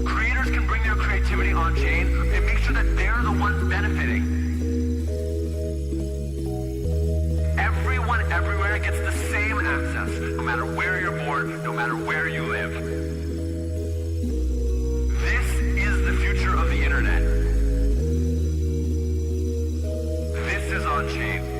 Creators can bring their creativity on-chain and make sure that they're the ones benefiting. Everyone everywhere gets the same access, no matter where you're born, no matter where you live. This is the future of the internet. This is Onchain.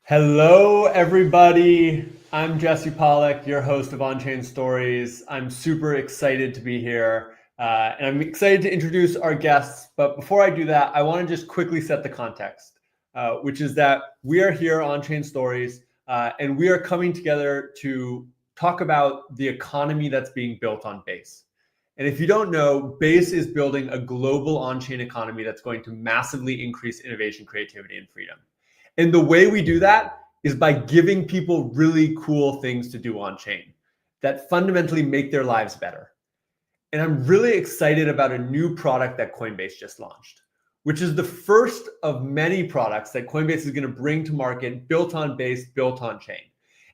Hello, everybody. I'm Jesse Pollack, your host of Onchain Stories. I'm super excited to be here, and I'm excited to introduce our guests. But before I do that, I want to just quickly set the context, which is that we are here on Onchain Stories, and we are coming together to talk about the economy that's being built on Base. And if you don't know, Base is building a global on-chain economy that's going to massively increase innovation, creativity, and freedom. And the way we do that is by giving people really cool things to do on chain that fundamentally make their lives better. And I'm really excited about a new product that Coinbase just launched, which is the first of many products that Coinbase is going to bring to market, built on Base, built on chain.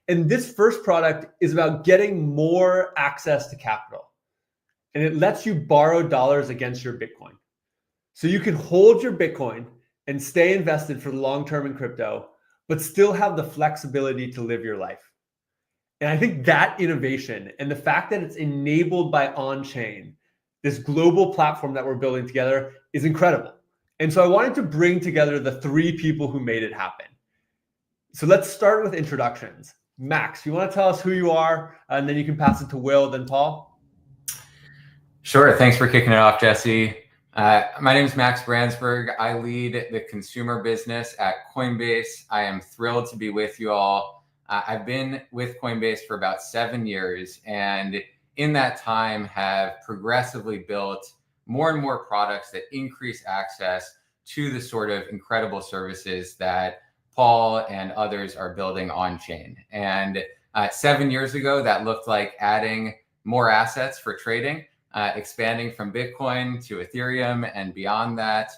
And this first product is about getting more access to capital. And it lets you borrow dollars against your Bitcoin. So you can hold your Bitcoin and stay invested for the long term in crypto, but still have the flexibility to live your life. And I think that innovation and the fact that it's enabled by Onchain, this global platform that we're building together, is incredible. And so I wanted to bring together the three people who made it happen. So let's start with introductions. Max, you want to tell us who you are, and then you can pass it to Will, then Paul? Sure. Thanks for kicking it off, Jesse. My name is Max Brandsburg. I lead the consumer business at Coinbase. I am thrilled to be with you all. I've been with Coinbase for about 7 years, and in that time have progressively built more and more products that increase access to the sort of incredible services that Paul and others are building on chain. And 7 years ago, that looked like adding more assets for trading. Expanding from Bitcoin to Ethereum and beyond that.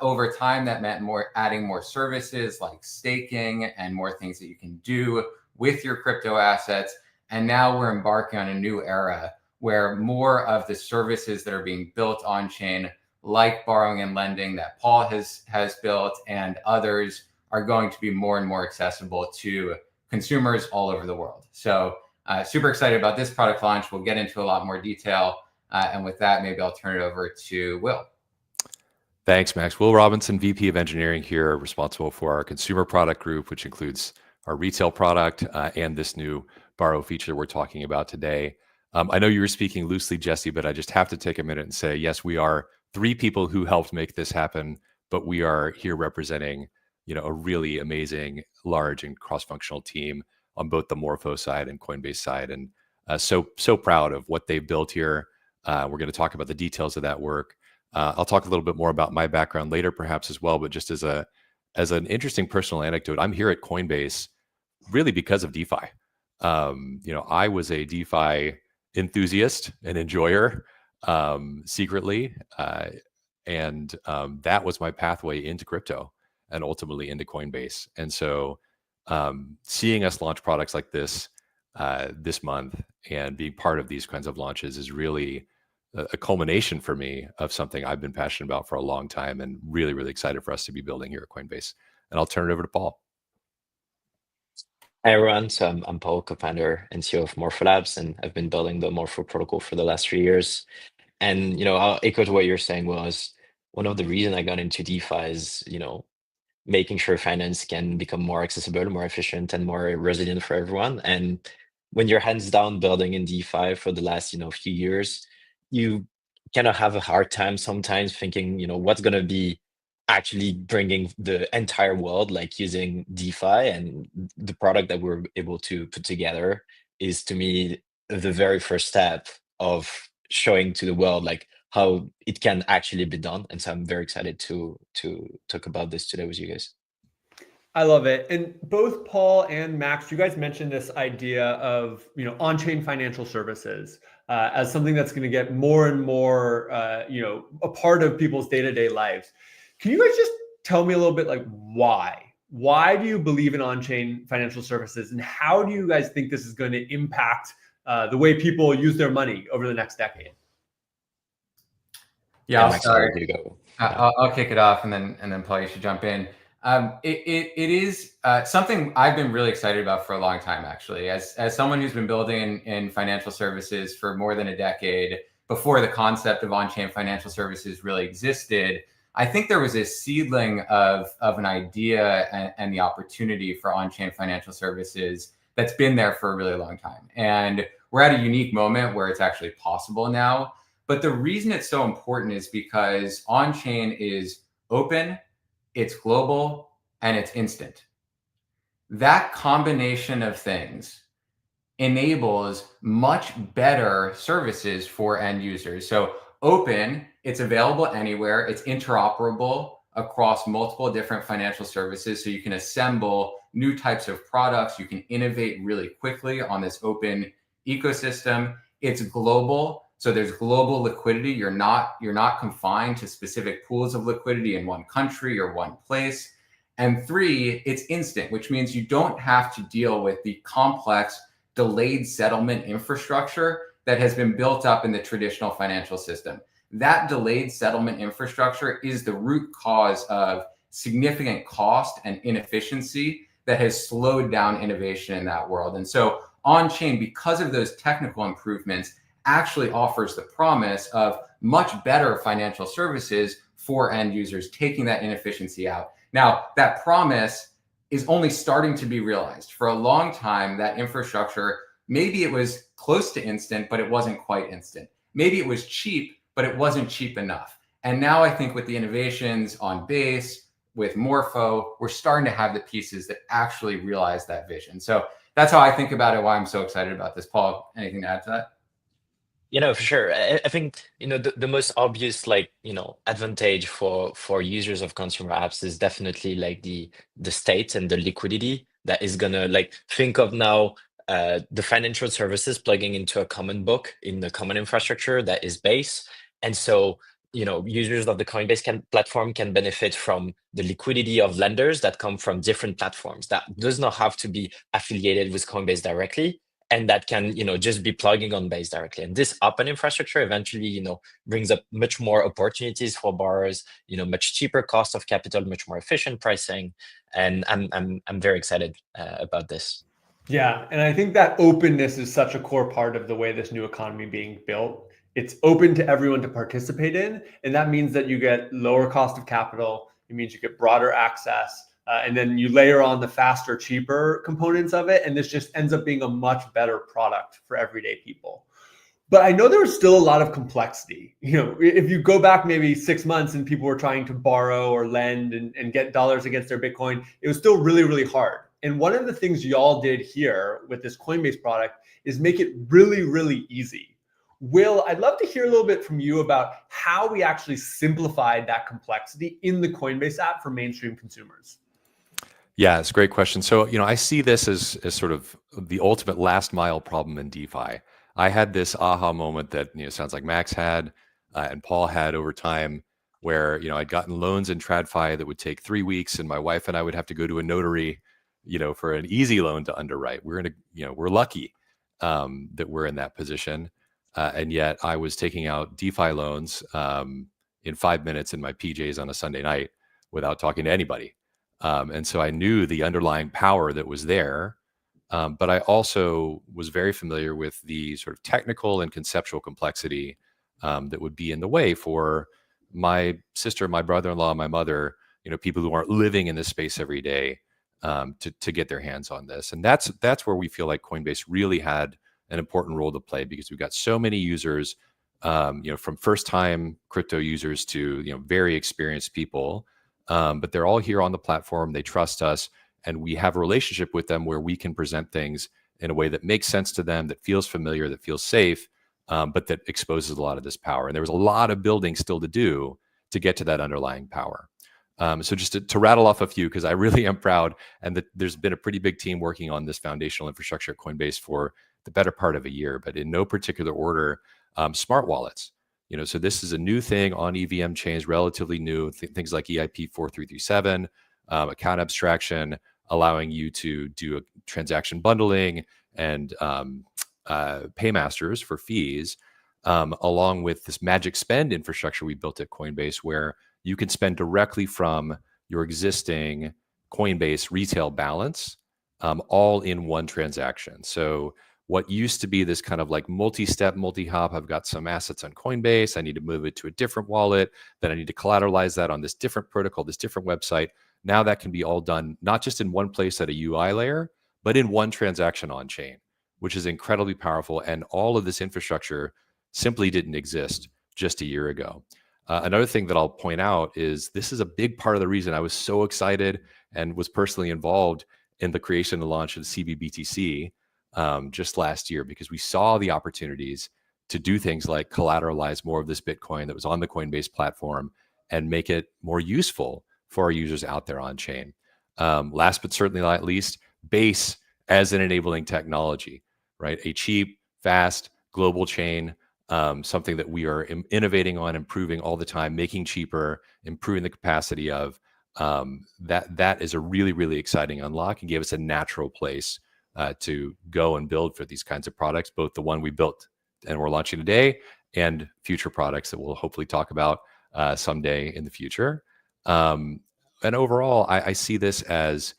Over time, that meant adding more services like staking and more things that you can do with your crypto assets. And now we're embarking on a new era where more of the services that are being built on chain, like borrowing and lending that Paul has built and others, are going to be more and more accessible to consumers all over the world. So super excited about this product launch. We'll get into a lot more detail. And with that, maybe I'll turn it over to Will. Thanks, Max. Will Robinson, VP of Engineering here, responsible for our consumer product group, which includes our retail product and this new borrow feature we're talking about today. I know you were speaking loosely, Jesse, but I just have to take a minute and say, yes, we are three people who helped make this happen, but we are here representing, a really amazing, large and cross-functional team on both the Morpho side and Coinbase side. And so proud of what they've built here. We're going to talk about the details of that work. I'll talk a little bit more about my background later, perhaps as well. But just as an interesting personal anecdote, I'm here at Coinbase really because of DeFi. I was a DeFi enthusiast and enjoyer secretly, and that was my pathway into crypto and ultimately into Coinbase. And so, seeing us launch products like this this month and being part of these kinds of launches is really a culmination for me of something I've been passionate about for a long time, and really, really excited for us to be building here at Coinbase. And I'll turn it over to Paul. Hi, everyone. So I'm Paul, co-founder and CEO of Morpho Labs, and I've been building the Morpho protocol for the last 3 years. And, I'll echo to what you're saying. Was one of the reasons I got into DeFi is, making sure finance can become more accessible, more efficient, and more resilient for everyone. And when you're hands down building in DeFi for the last, few years, you kind of have a hard time sometimes thinking, what's going to be actually bringing the entire world, like using DeFi, and the product that we're able to put together is, to me, the very first step of showing to the world like how it can actually be done. And so I'm very excited to talk about this today with you guys. I love it. And both Paul and Max, you guys mentioned this idea of, on-chain financial services as something that's going to get more and more, a part of people's day-to-day lives. Can you guys just tell me a little bit like why? Why do you believe in on-chain financial services, and how do you guys think this is going to impact the way people use their money over the next decade? Yeah, I'll Max, I'll start. let you go. I'll kick it off, and then Paul, you should jump in. It is something I've been really excited about for a long time, actually. As someone who's been building in financial services for more than a decade, before the concept of on-chain financial services really existed, I think there was a seedling of an idea and the opportunity for on-chain financial services that's been there for a really long time. And we're at a unique moment where it's actually possible now. But the reason it's so important is because on-chain is open, it's global, and it's instant. That combination of things enables much better services for end users. So open, it's available anywhere, it's interoperable across multiple different financial services. So you can assemble new types of products, you can innovate really quickly on this open ecosystem. It's global. So there's global liquidity. You're not confined to specific pools of liquidity in one country or one place. And 3, it's instant, which means you don't have to deal with the complex delayed settlement infrastructure that has been built up in the traditional financial system. That delayed settlement infrastructure is the root cause of significant cost and inefficiency that has slowed down innovation in that world. And so on-chain, because of those technical improvements, actually offers the promise of much better financial services for end users, taking that inefficiency out. Now, that promise is only starting to be realized. For a long time, that infrastructure, maybe it was close to instant, but it wasn't quite instant. Maybe it was cheap, but it wasn't cheap enough. And now I think with the innovations on Base, with Morpho, we're starting to have the pieces that actually realize that vision. So that's how I think about it, why I'm so excited about this. Paul, anything to add to that? For sure. I think, the most obvious, advantage for users of consumer apps is definitely like the state and the liquidity that is gonna, think of now the financial services plugging into a common book in the common infrastructure that is Base. And so, users of the Coinbase platform can benefit from the liquidity of lenders that come from different platforms that does not have to be affiliated with Coinbase directly, and that can just be plugging on Base directly. And this open infrastructure eventually brings up much more opportunities for borrowers, much cheaper cost of capital, much more efficient pricing. And I'm very excited about this. Yeah, and I think that openness is such a core part of the way this new economy being built. It's open to everyone to participate in, and that means that you get lower cost of capital. It means you get broader access, and then you layer on the faster, cheaper components of it, and this just ends up being a much better product for everyday people. But I know there was still a lot of complexity. If you go back maybe 6 months and people were trying to borrow or lend and get dollars against their Bitcoin, it was still really, really hard. And one of the things y'all did here with this Coinbase product is make it really, really easy. Will, I'd love to hear a little bit from you about how we actually simplified that complexity in the Coinbase app for mainstream consumers. Yeah, it's a great question. So, I see this as sort of the ultimate last mile problem in DeFi. I had this aha moment that, sounds like Max had and Paul had over time where, I'd gotten loans in TradFi that would take 3 weeks, and my wife and I would have to go to a notary, for an easy loan to underwrite. We're lucky that we're in that position. And yet I was taking out DeFi loans in 5 minutes in my PJs on a Sunday night without talking to anybody. And so I knew the underlying power that was there, but I also was very familiar with the sort of technical and conceptual complexity that would be in the way for my sister, my brother-in-law, my mother, people who aren't living in this space every day to get their hands on this. And that's where we feel like Coinbase really had an important role to play, because we've got so many users, from first-time crypto users to very experienced people. but they're all here on the platform. They trust us, and we have a relationship with them where we can present things in a way that makes sense to them, that feels familiar, that feels safe, but that exposes a lot of this power. And there was a lot of building still to do to get to that underlying power. So just to rattle off a few, because I really am proud, and that there's been a pretty big team working on this foundational infrastructure at Coinbase for the better part of a year, but in no particular order, smart wallets. So this is a new thing on EVM chains, relatively new, things like EIP 4337, account abstraction, allowing you to do a transaction bundling and paymasters for fees, along with this magic spend infrastructure we built at Coinbase, where you can spend directly from your existing Coinbase retail balance, all in one transaction. So what used to be this kind of like multi-step, multi-hop, I've got some assets on Coinbase, I need to move it to a different wallet, then I need to collateralize that on this different protocol, this different website. Now that can be all done, not just in one place at a UI layer, but in one transaction on chain, which is incredibly powerful. And all of this infrastructure simply didn't exist just a year ago. Another thing that I'll point out is this is a big part of the reason I was so excited and was personally involved in the creation and launch of CBBTC just last year, because we saw the opportunities to do things like collateralize more of this Bitcoin that was on the Coinbase platform and make it more useful for our users out there on chain. Last but certainly not least, Base as an enabling technology, right? A cheap, fast, global chain, something that we are innovating on, improving all the time, making cheaper, improving the capacity of. That is a really, really exciting unlock and gave us a natural place to go and build for these kinds of products, both the one we built and we're launching today and future products that we'll hopefully talk about someday in the future. And overall, I see this as,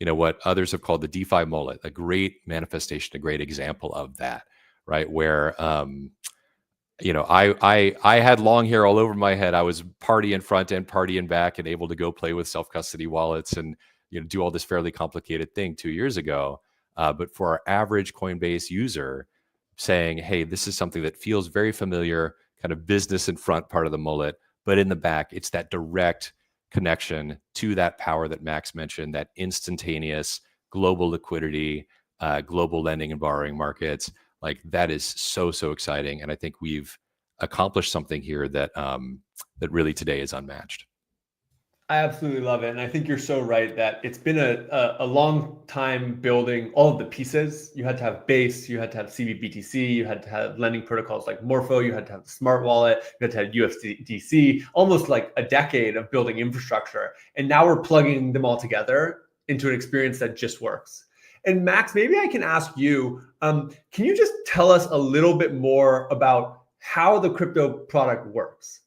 what others have called the DeFi mullet, a great manifestation, a great example of that, right? Where, I had long hair all over my head. I was party in front and party in back and able to go play with self-custody wallets and, do all this fairly complicated thing 2 years ago. But for our average Coinbase user, saying, hey, this is something that feels very familiar, kind of business in front part of the mullet, but in the back, it's that direct connection to that power that Max mentioned, that instantaneous global liquidity, global lending and borrowing markets. Like that is so, so exciting. And I think we've accomplished something here that that really today is unmatched. I absolutely love it. And I think you're so right that it's been a long time building all of the pieces. You had to have Base, you had to have CBBTC, you had to have lending protocols like Morpho, you had to have the smart wallet, you had to have USDC, almost like a decade of building infrastructure. And now we're plugging them all together into an experience that just works. And Max, maybe I can ask you, can you just tell us a little bit more about how the crypto product works?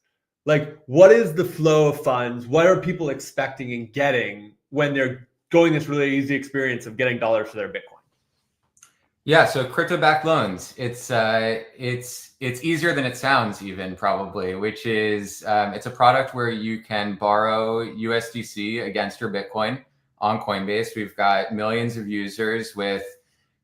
Like, what is the flow of funds? What are people expecting and getting when they're going this really easy experience of getting dollars for their Bitcoin? Yeah, so crypto-backed loans, it's easier than it sounds even probably, which is it's a product where you can borrow USDC against your Bitcoin on Coinbase. We've got millions of users with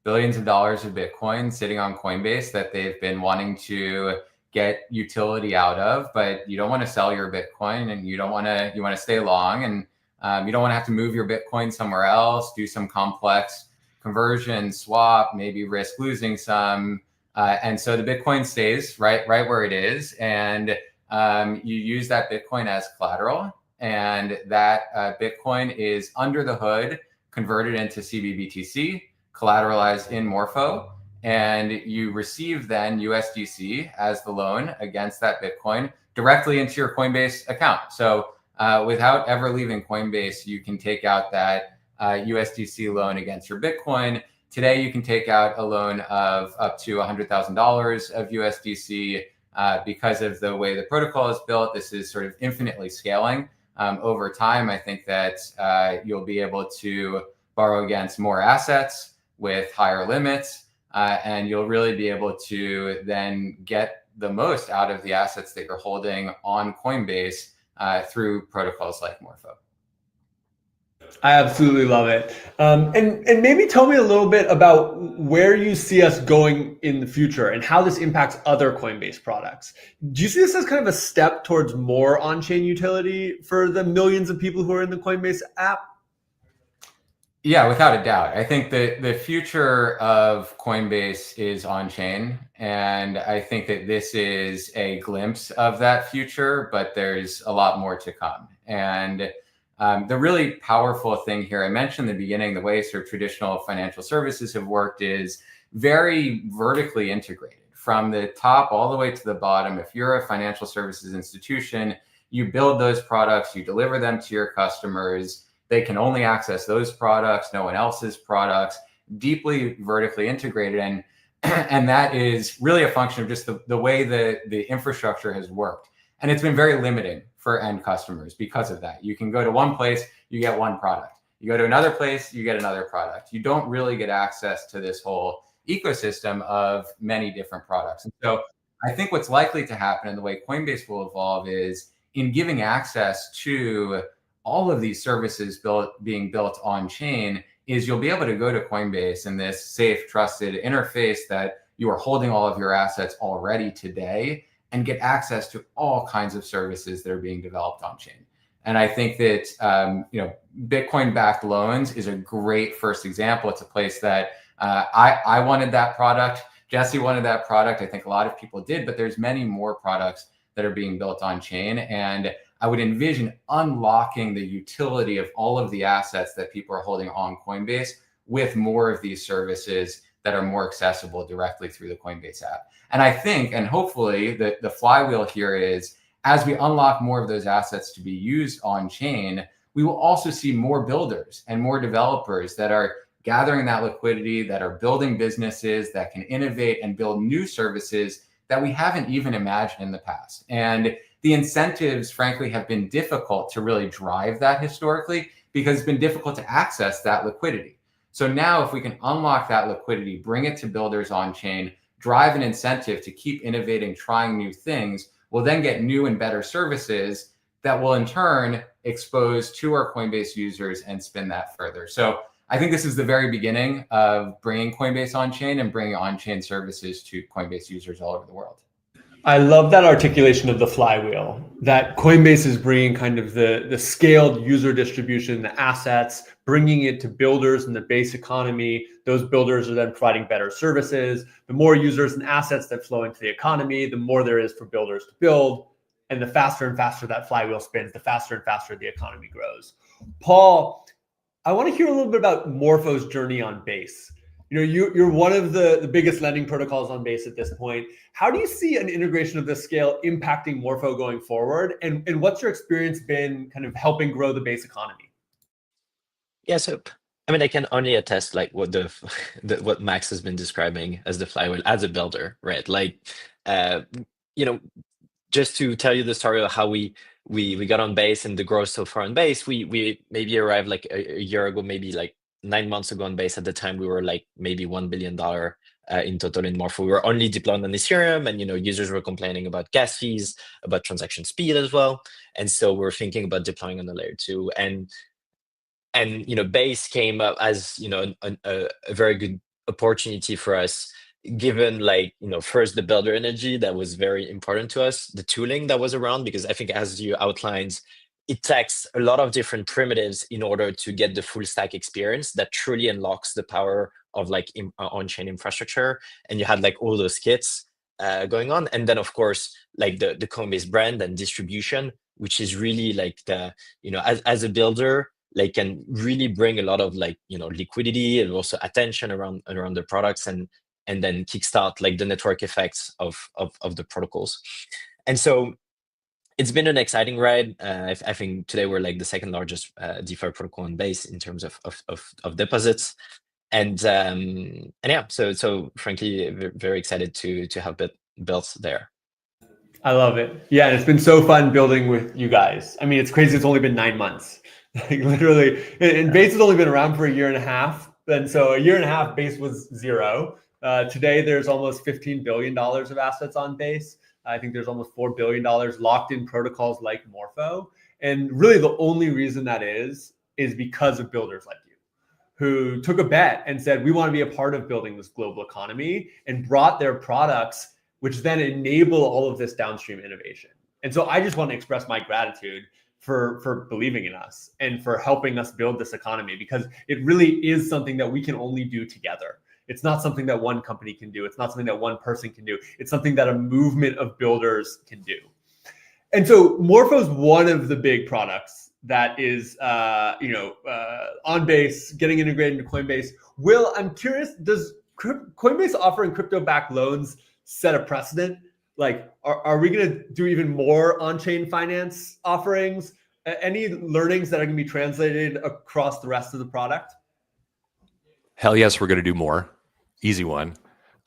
billions of dollars of Bitcoin sitting on Coinbase that they've been wanting to get utility out of, but you don't want to sell your Bitcoin and you want to stay long, and you don't want to have to move your Bitcoin somewhere else, do some complex conversion, swap, maybe risk losing some. And so the Bitcoin stays right where it is. And you use that Bitcoin as collateral, and that Bitcoin is under the hood, converted into CBBTC, collateralized in Morpho. And you receive then USDC as the loan against that Bitcoin directly into your Coinbase account. So without ever leaving Coinbase, you can take out that USDC loan against your Bitcoin. Today, you can take out a loan of up to $100,000 of USDC because of the way the protocol is built. This is sort of infinitely scaling. Over time, I think that you'll be able to borrow against more assets with higher limits. And you'll really be able to then get the most out of the assets that you're holding on Coinbase through protocols like Morpho. I absolutely love it. And maybe tell me a little bit about where you see us going in the future and how this impacts other Coinbase products. Do you see this as kind of a step towards more on-chain utility for the millions of people who are in the Coinbase app? Yeah, without a doubt. I think that the future of Coinbase is on-chain, and I think that this is a glimpse of that future, but there's a lot more to come. And the really powerful thing here, I mentioned in the beginning, the way sort of traditional financial services have worked is very vertically integrated from the top all the way to the bottom. If you're a financial services institution, you build those products, you deliver them to your customers. They can only access those products, no one else's products, deeply vertically integrated. And that is really a function of just the way the infrastructure has worked. And it's been very limiting for end customers because of that. You can go to one place, you get one product. You go to another place, you get another product. You don't really get access to this whole ecosystem of many different products. And so I think what's likely to happen and the way Coinbase will evolve is in giving access to all of these services being built on chain is you'll be able to go to Coinbase in this safe, trusted interface that you are holding all of your assets already today and get access to all kinds of services that are being developed on chain. And I think that Bitcoin-backed loans is a great first example. It's a place that I wanted that product. Jesse wanted that product. I think a lot of people did, but there's many more products that are being built on chain. And I would envision unlocking the utility of all of the assets that people are holding on Coinbase with more of these services that are more accessible directly through the Coinbase app. And I think, and hopefully the flywheel here is as we unlock more of those assets to be used on chain, we will also see more builders and more developers that are gathering that liquidity, that are building businesses that can innovate and build new services that we haven't even imagined in the past. And the incentives, frankly, have been difficult to really drive that historically because it's been difficult to access that liquidity. So now if we can unlock that liquidity, bring it to builders on chain, drive an incentive to keep innovating, trying new things, we'll then get new and better services that will in turn expose to our Coinbase users and spin that further. So I think this is the very beginning of bringing Coinbase on chain and bringing on-chain services to Coinbase users all over the world. I love that articulation of the flywheel, that Coinbase is bringing kind of the scaled user distribution, the assets, bringing it to builders in the base economy. Those builders are then providing better services. The more users and assets that flow into the economy, the more there is for builders to build. And the faster and faster that flywheel spins, the faster and faster the economy grows. Paul, I want to hear a little bit about Morpho's journey on Base. You're one of the biggest lending protocols on Base at this point. How do you see an integration of this scale impacting Morpho going forward? And what's your experience been kind of helping grow the Base economy? Yeah, so I mean, I can only attest like what what Max has been describing as the flywheel as a builder, right? Like, just to tell you the story of how we got on Base and the growth so far on Base, we maybe arrived like a year ago, maybe like 9 months ago on Base. At the time, we were like maybe $1 billion in total in Morpho. We were only deployed on Ethereum, and users were complaining about gas fees, about transaction speed as well. And so we're thinking about deploying on the layer 2. And Base came up as a very good opportunity for us, given first the builder energy that was very important to us, the tooling that was around, because I think as you outlined, it takes a lot of different primitives in order to get the full stack experience that truly unlocks the power of on-chain infrastructure. And you had all those kits going on, and then of course the Coinbase brand and distribution, which is really as a builder, can really bring a lot of liquidity and also attention around the products, and then kickstart the network effects of the protocols. And so it's been an exciting ride. I think today we're the second largest DeFi protocol on Base in terms of deposits, and yeah, so frankly, very excited to have built there. I love it. Yeah, and it's been so fun building with you guys. I mean, it's crazy. It's only been 9 months. Literally, and Base has only been around for a year and a half. And so a year and a half, Base was zero. Today, there's almost $15 billion of assets on Base. I think there's almost $4 billion locked in protocols like Morpho. And really the only reason that is is because of builders like you, who took a bet and said, we want to be a part of building this global economy, and brought their products, which then enable all of this downstream innovation. And so I just want to express my gratitude for believing in us and for helping us build this economy, because it really is something that we can only do together. It's not something that one company can do. It's not something that one person can do. It's something that a movement of builders can do. And so Morpho is one of the big products that is, on Base, getting integrated into Coinbase. Will, I'm curious, does Coinbase offering crypto-backed loans set a precedent? Like, are we going to do even more on-chain finance offerings? Any learnings that are going to be translated across the rest of the product? Hell yes, we're going to do more. Easy one.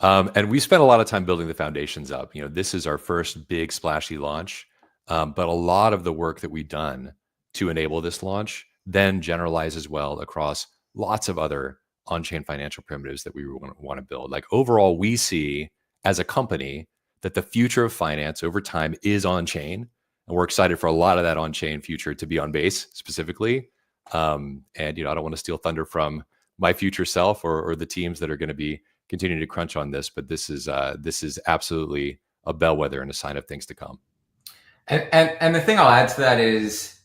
And we spent a lot of time building the foundations up. This is our first big splashy launch, but a lot of the work that we've done to enable this launch then generalizes well across lots of other on-chain financial primitives that we want to build. Like, overall, we see as a company that the future of finance over time is on-chain, and we're excited for a lot of that on-chain future to be on Base specifically. And I don't want to steal thunder from my future self or the teams that are going to be continuing to crunch on this, but this is absolutely a bellwether and a sign of things to come. And the thing I'll add to that is,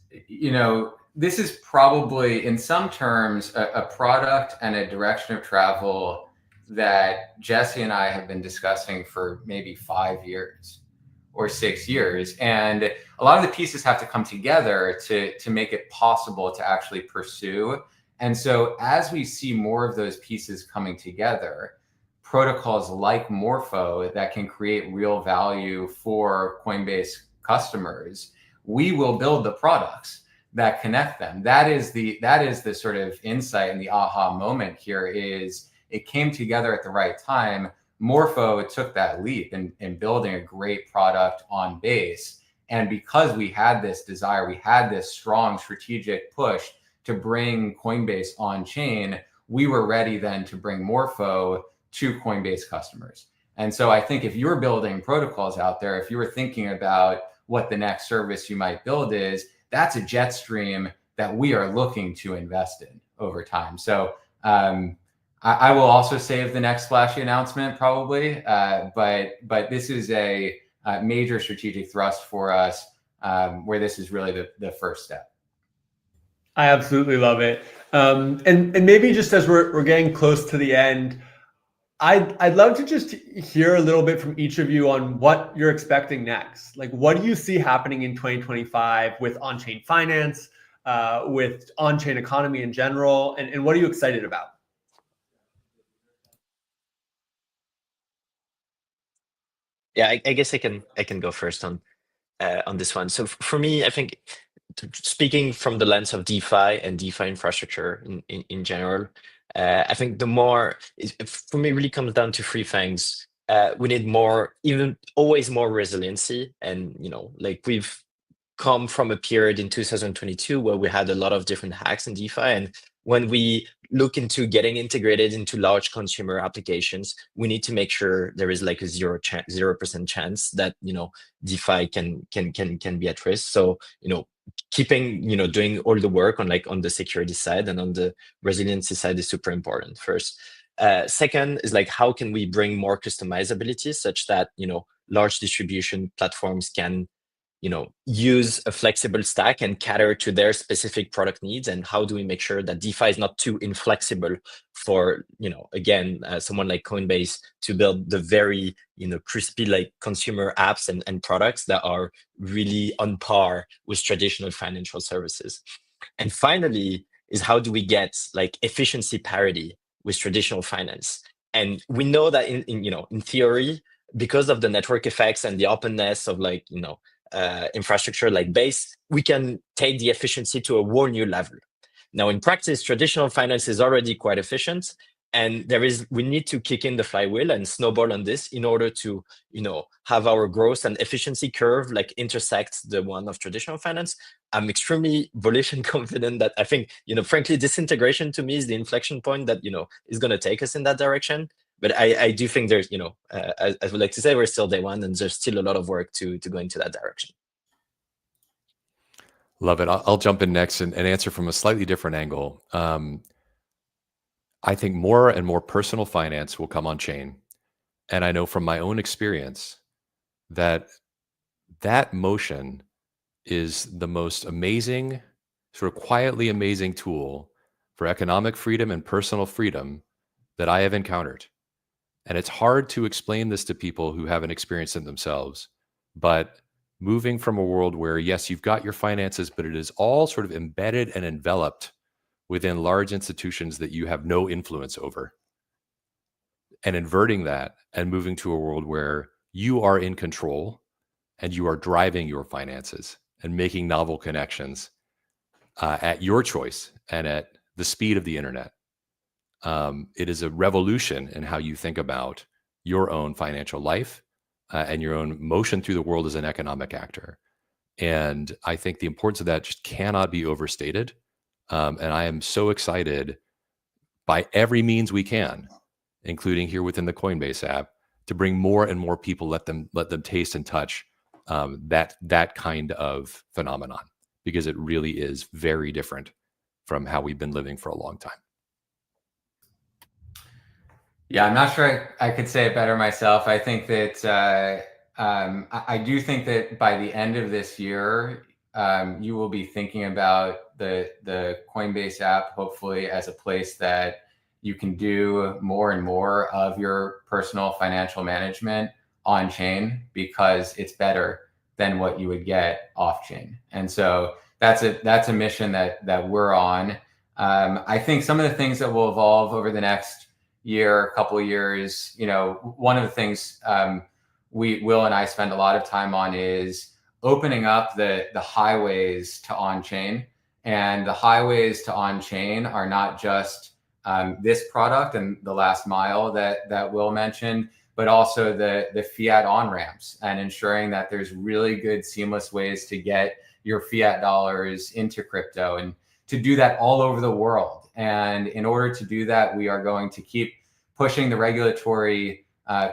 this is probably in some terms a product and a direction of travel that Jesse and I have been discussing for maybe 5 years or 6 years. And a lot of the pieces have to come together to make it possible to actually pursue. And so as we see more of those pieces coming together, protocols like Morpho that can create real value for Coinbase customers, we will build the products that connect them. That is the sort of insight, and the aha moment here is it came together at the right time. Morpho took that leap in building a great product on Base. And because we had this desire, we had this strong strategic push to bring Coinbase on chain, we were ready then to bring Morpho to Coinbase customers. And so I think if you're building protocols out there, if you were thinking about what the next service you might build is, that's a jet stream that we are looking to invest in over time. So I will also save the next flashy announcement probably, but this is a major strategic thrust for us, where this is really the first step. I absolutely love it. And maybe just as we're getting close to the end, I'd love to just hear a little bit from each of you on what you're expecting next. Like, what do you see happening in 2025 with on-chain finance, with on-chain economy in general, and what are you excited about? Yeah, I guess I can go first on this one. So for me, I think speaking from the lens of DeFi and DeFi infrastructure in general, I think the more for me really comes down to three things. We need always more resiliency, and like we've come from a period in 2022 where we had a lot of different hacks in DeFi, and when we look into getting integrated into large consumer applications, we need to make sure there is like a 0% chance that DeFi can be at risk. So keeping doing all the work on the security side and on the resiliency side is super important. First, second is like how can we bring more customizability such that large distribution platforms can use a flexible stack and cater to their specific product needs, and how do we make sure that DeFi is not too inflexible for someone like Coinbase to build the very crispy like consumer apps and products that are really on par with traditional financial services. And finally is how do we get like efficiency parity with traditional finance. And we know that in theory, because of the network effects and the openness of infrastructure like Base, we can take the efficiency to a whole new level. Now, in practice, traditional finance is already quite efficient, and we need to kick in the flywheel and snowball on this in order to have our growth and efficiency curve like intersect the one of traditional finance. I'm extremely bullish and confident that I think frankly this integration to me is the inflection point that is going to take us in that direction. But I do think there's, I would like to say we're still day one, and there's still a lot of work to go into that direction. Love it. I'll jump in next and answer from a slightly different angle. I think more and more personal finance will come on chain. And I know from my own experience that that motion is the most amazing, sort of quietly amazing tool for economic freedom and personal freedom that I have encountered. And it's hard to explain this to people who haven't experienced it themselves. But moving from a world where, yes, you've got your finances, but it is all sort of embedded and enveloped within large institutions that you have no influence over, and inverting that and moving to a world where you are in control and you are driving your finances and making novel connections at your choice and at the speed of the internet. It is a revolution in how you think about your own financial life and your own motion through the world as an economic actor. And I think the importance of that just cannot be overstated. And I am so excited by every means we can, including here within the Coinbase app, to bring more and more people, let them taste and touch that kind of phenomenon, because it really is very different from how we've been living for a long time. Yeah, I'm not sure I could say it better myself. I think that I do think that by the end of this year, you will be thinking about the Coinbase app, hopefully, as a place that you can do more and more of your personal financial management on chain, because it's better than what you would get off chain. And so that's a mission that we're on. I think some of the things that will evolve over the next year, couple of years, one of the things Will and I spend a lot of time on is opening up the highways to on-chain. And the highways to on-chain are not just this product and the last mile that Will mentioned, but also the fiat on-ramps, and ensuring that there's really good seamless ways to get your fiat dollars into crypto, and to do that all over the world. And in order to do that, we are going to keep pushing the regulatory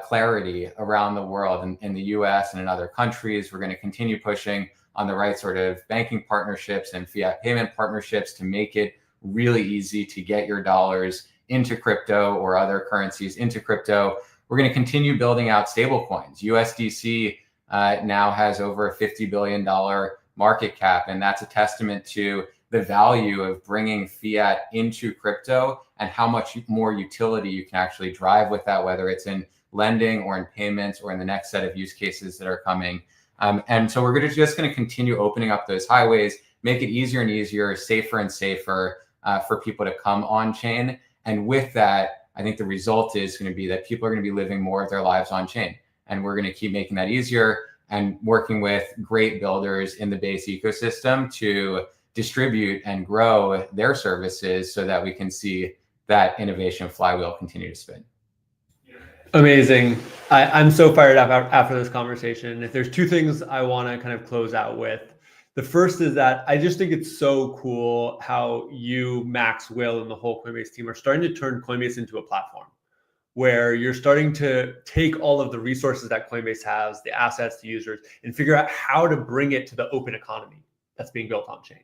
clarity around the world, in the US and in other countries. We're going to continue pushing on the right sort of banking partnerships and fiat payment partnerships to make it really easy to get your dollars into crypto or other currencies into crypto. We're going to continue building out stablecoins. USDC now has over a $50 billion market cap, and that's a testament to the value of bringing fiat into crypto and how much more utility you can actually drive with that, whether it's in lending or in payments or in the next set of use cases that are coming. And so we're just going to continue opening up those highways, make it easier and easier, safer and safer for people to come on chain. And with that, I think the result is going to be that people are going to be living more of their lives on chain. And we're going to keep making that easier and working with great builders in the Base ecosystem to distribute and grow their services so that we can see that innovation flywheel continue to spin. Amazing. I'm so fired up after this conversation. If there's two things I want to kind of close out with, the first is that I just think it's so cool how you, Max, Will, and the whole Coinbase team are starting to turn Coinbase into a platform where you're starting to take all of the resources that Coinbase has, the assets, the users, and figure out how to bring it to the open economy that's being built on chain,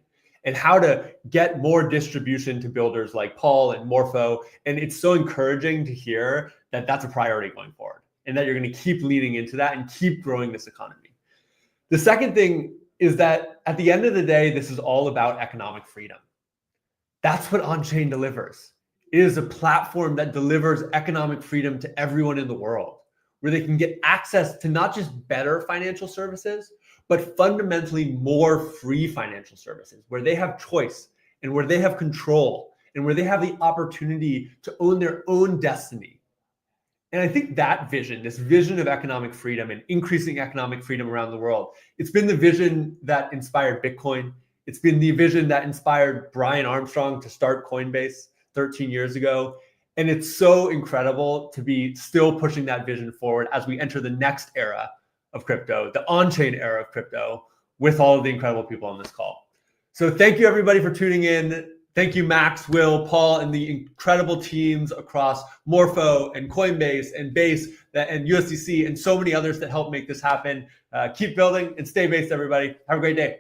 and how to get more distribution to builders like Paul and Morpho. And it's so encouraging to hear that that's a priority going forward, and that you're going to keep leaning into that and keep growing this economy. The second thing is that at the end of the day, this is all about economic freedom. That's what Onchain delivers. It is a platform that delivers economic freedom to everyone in the world, where they can get access to not just better financial services, but fundamentally more free financial services, where they have choice and where they have control and where they have the opportunity to own their own destiny. And I think that vision, this vision of economic freedom and increasing economic freedom around the world, it's been the vision that inspired Bitcoin. It's been the vision that inspired Brian Armstrong to start Coinbase 13 years ago. And it's so incredible to be still pushing that vision forward as we enter the next era of crypto, the on-chain era of crypto, with all of the incredible people on this call. So thank you everybody for tuning in. Thank you, Max, Will, Paul, and the incredible teams across Morpho and Coinbase and Base and USDC and so many others that help make this happen. Keep building and stay based, everybody. Have a great day.